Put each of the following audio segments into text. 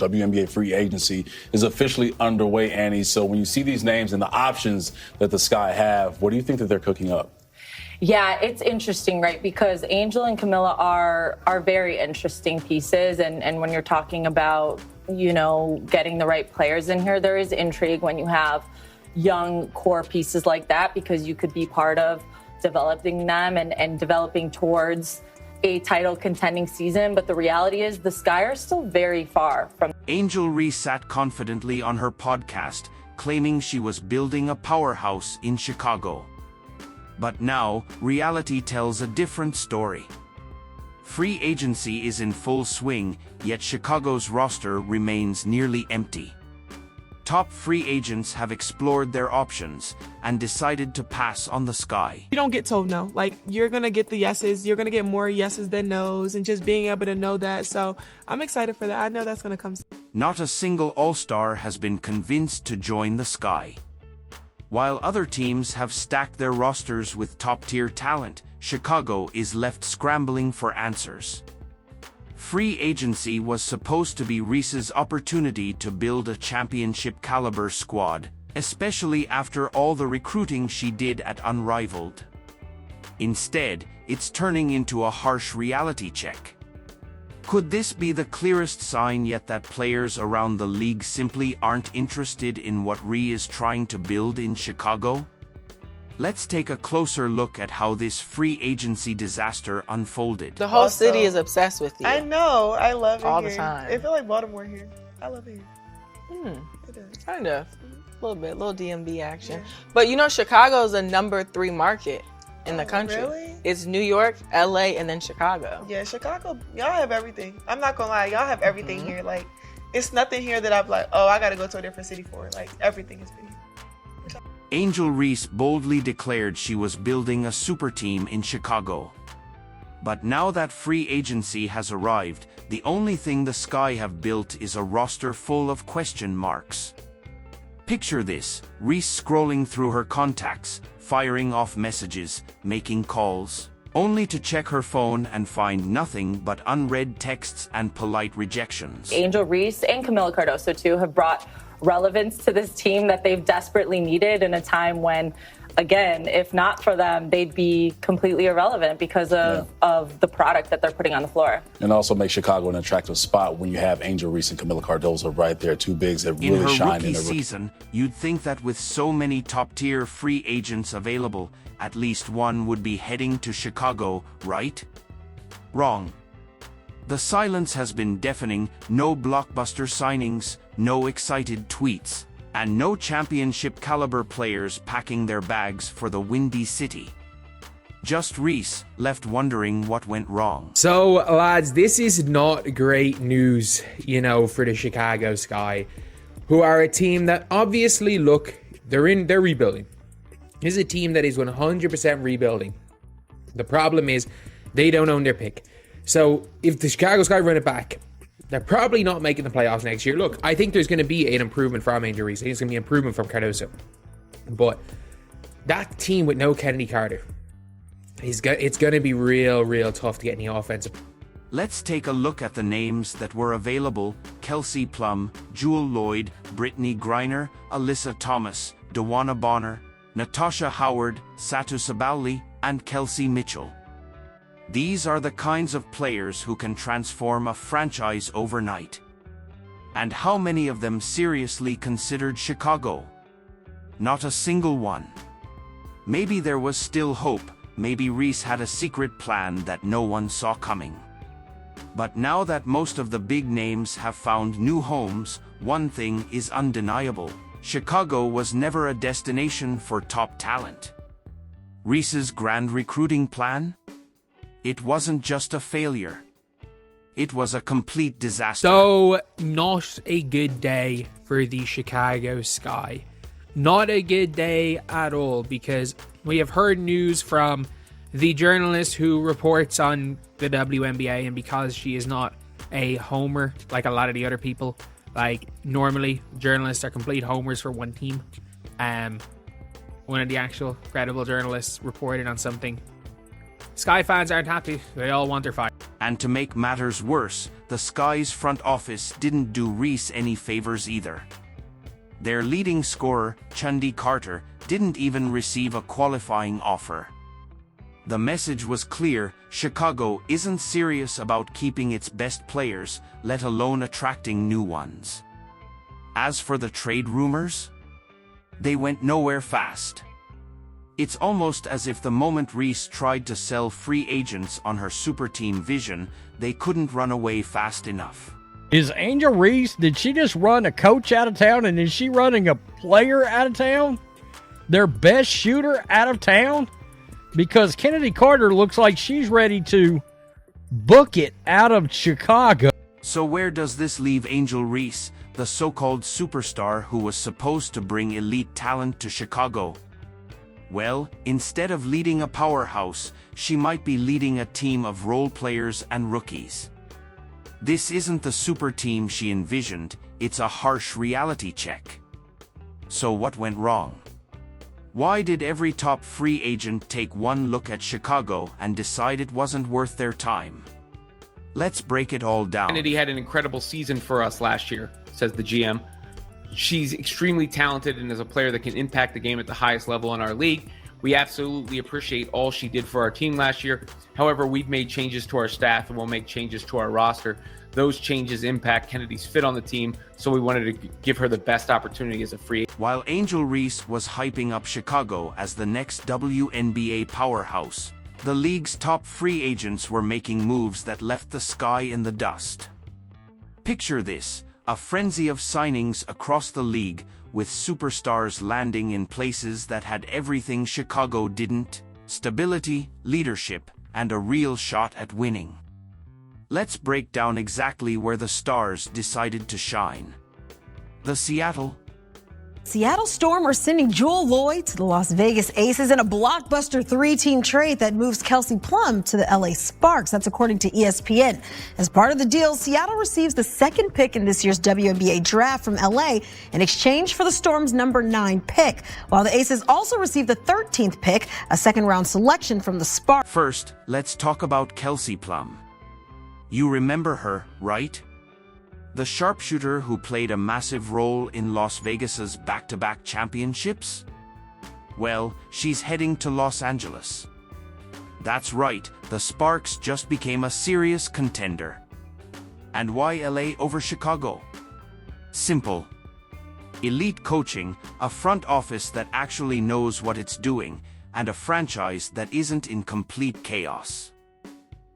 WNBA free agency is officially underway, Annie. So when you see these names and the options that the Sky have, what do you think that they're cooking up? Yeah, it's interesting, right? Because Angel and Camilla are very interesting pieces. And when you're talking about, you know, getting the right players in here, there is intrigue when you have young core pieces like that, because you could be part of developing them and developing towards a title contending season. But the reality is the Sky are still very far from. Angel Reese sat confidently on her podcast, claiming she was building a powerhouse in Chicago. But now, reality tells a different story. Free agency is in full swing, yet Chicago's roster remains nearly empty. Top free agents have explored their options and decided to pass on the Sky. You don't get told no. Like, you're going to get the yeses. You're going to get more yeses than nos, and just being able to know that. So I'm excited for that. I know that's going to come soon. Not a single All-Star has been convinced to join the Sky. While other teams have stacked their rosters with top-tier talent, Chicago is left scrambling for answers. Free agency was supposed to be Reese's opportunity to build a championship-caliber squad, especially after all the recruiting she did at Unrivaled. Instead, it's turning into a harsh reality check. Could this be the clearest sign yet that players around the league simply aren't interested in what Reese is trying to build in Chicago? Let's take a closer look at how this free agency disaster unfolded. The whole city is obsessed with you. I know. I love it all here. the time. I feel like Baltimore here. I love it here. It is. Kind of. A little bit. A little DMV action. Yeah. But you know, Chicago's a number 3 market in the country. Really? It's New York, LA, and then Chicago. Yeah, Chicago, y'all have everything. I'm not gonna lie, y'all have everything here. Like, it's nothing here that I'm like, oh, I gotta go to a different city for. Like, everything is here. Angel Reese boldly declared she was building a super team in Chicago. But now that free agency has arrived, the only thing the Sky have built is a roster full of question marks. Picture this: Reese scrolling through her contacts, firing off messages, making calls, only to check her phone and find nothing but unread texts and polite rejections. Angel Reese and Camila Cardoso, too, have brought relevance to this team that they've desperately needed in a time when, again, if not for them, they'd be completely irrelevant because of the product that they're putting on the floor. And also make Chicago an attractive spot when you have Angel Reese and Camila Cardoso right there, two bigs that In really her shine rookie in the season, you'd think that with so many top-tier free agents available, at least one would be heading to Chicago, right? Wrong. The silence has been deafening. No blockbuster signings, no excited tweets, and no championship-caliber players packing their bags for the Windy City. Just Reese, left wondering what went wrong. So, lads, this is not great news, you know, for the Chicago Sky, who are a team that obviously, look, they're rebuilding. This is a team that is 100% rebuilding. The problem is they don't own their pick. So, if the Chicago Sky run it back, they're probably not making the playoffs next year. Look, I think there's going to be an improvement from Angel Reese. I think it's going to be an improvement from Cardoso. But that team with no Kennedy Carter, it's going to be real tough to get any offensive. Let's take a look at the names that were available: Kelsey Plum, Jewel Lloyd, Brittany Griner, Alyssa Thomas, Dewana Bonner, Natasha Howard, Satu Sabauli, and Kelsey Mitchell. These are the kinds of players who can transform a franchise overnight. And how many of them seriously considered Chicago? Not a single one. Maybe there was still hope. Maybe Reese had a secret plan that no one saw coming. But now that most of the big names have found new homes, one thing is undeniable: Chicago was never a destination for top talent. Reese's grand recruiting plan? It wasn't just a failure. It was a complete disaster. So, not a good day for the Chicago Sky. Not a good day at all, because we have heard news from the journalist who reports on the WNBA, and because she is not a homer like a lot of the other people, like normally journalists are complete homers for one team. One of the actual credible journalists reported on something Sky fans aren't happy. They all want their fire. And to make matters worse, the Sky's front office didn't do Reese any favors either. Their leading scorer, Chundy Carter, didn't even receive a qualifying offer. The message was clear: Chicago isn't serious about keeping its best players, let alone attracting new ones. As for the trade rumors, they went nowhere fast. It's almost as if the moment Reese tried to sell free agents on her super team vision, they couldn't run away fast enough. Is Angel Reese, did she just run a coach out of town, and is she running a player out of town? Their best shooter out of town? Because Kennedy Carter looks like she's ready to book it out of Chicago. So where does this leave Angel Reese, the so-called superstar who was supposed to bring elite talent to Chicago? Well, instead of leading a powerhouse, she might be leading a team of role players and rookies. This isn't the super team she envisioned, it's a harsh reality check. So what went wrong? Why did every top free agent take one look at Chicago and decide it wasn't worth their time? Let's break it all down. Kennedy had an incredible season for us last year, says the GM. She's extremely talented and is a player that can impact the game at the highest level in our league. We absolutely appreciate all she did for our team last year. However, we've made changes to our staff and we'll make changes to our roster. Those changes impact Kennedy's fit on the team, so we wanted to give her the best opportunity as a free agent. While Angel Reese was hyping up Chicago as the next WNBA powerhouse, the league's top free agents were making moves that left the Sky in the dust. Picture this: a frenzy of signings across the league, with superstars landing in places that had everything Chicago didn't: stability, leadership, and a real shot at winning. Let's break down exactly where the stars decided to shine. The Seattle Storm are sending Jewel Lloyd to the Las Vegas Aces in a blockbuster 3-team trade that moves Kelsey Plum to the LA Sparks. That's according to ESPN. As part of the deal, Seattle receives the second pick in this year's WNBA draft from LA in exchange for the Storm's number 9 pick, while the Aces also receive the 13th pick, a second-round selection from the Sparks. First, let's talk about Kelsey Plum. You remember her, right? The sharpshooter who played a massive role in Las Vegas's back-to-back championships? Well, she's heading to Los Angeles. That's right, the Sparks just became a serious contender. And why LA over Chicago? Simple. Elite coaching, a front office that actually knows what it's doing, and a franchise that isn't in complete chaos.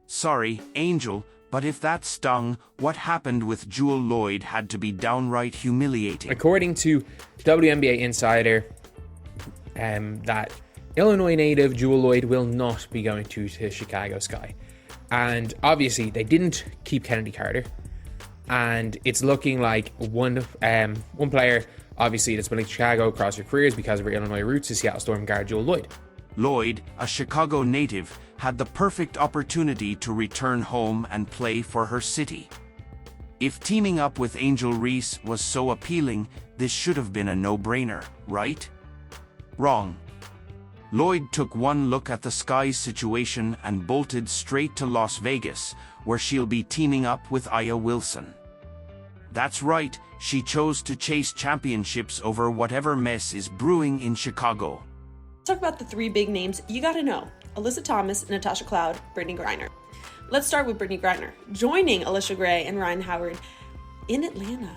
Sorry, Angel, but if that stung, what happened with Jewel Lloyd had to be downright humiliating. According to WNBA Insider, that Illinois native Jewel Lloyd will not be going to Chicago Sky. And obviously, they didn't keep Kennedy Carter. And it's looking like one player, obviously, that's been in Chicago across her careers because of her Illinois roots is Seattle Storm guard Jewel Lloyd. Lloyd, a Chicago native, had the perfect opportunity to return home and play for her city. If teaming up with Angel Reese was so appealing, this should have been a no-brainer, right? Wrong. Lloyd took one look at the Sky's situation and bolted straight to Las Vegas, where she'll be teaming up with Aya Wilson. That's right, she chose to chase championships over whatever mess is brewing in Chicago. Let's talk about the 3 big names you gotta know: Alyssa Thomas, Natasha Cloud, Brittany Griner. Let's start with Brittany Griner, joining Alicia Gray and Ryan Howard in Atlanta.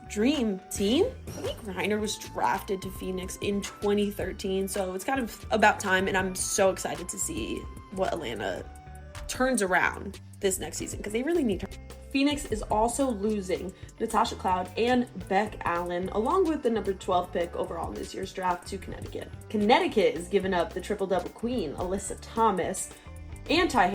Dream team? Brittany Griner was drafted to Phoenix in 2013, so it's kind of about time, and I'm so excited to see what Atlanta turns around this next season, because they really need her. Phoenix is also losing Natasha Cloud and Beck Allen, along with the number 12 pick overall in this year's draft, to Connecticut. Connecticut is giving up the triple-double queen, Alyssa Thomas, and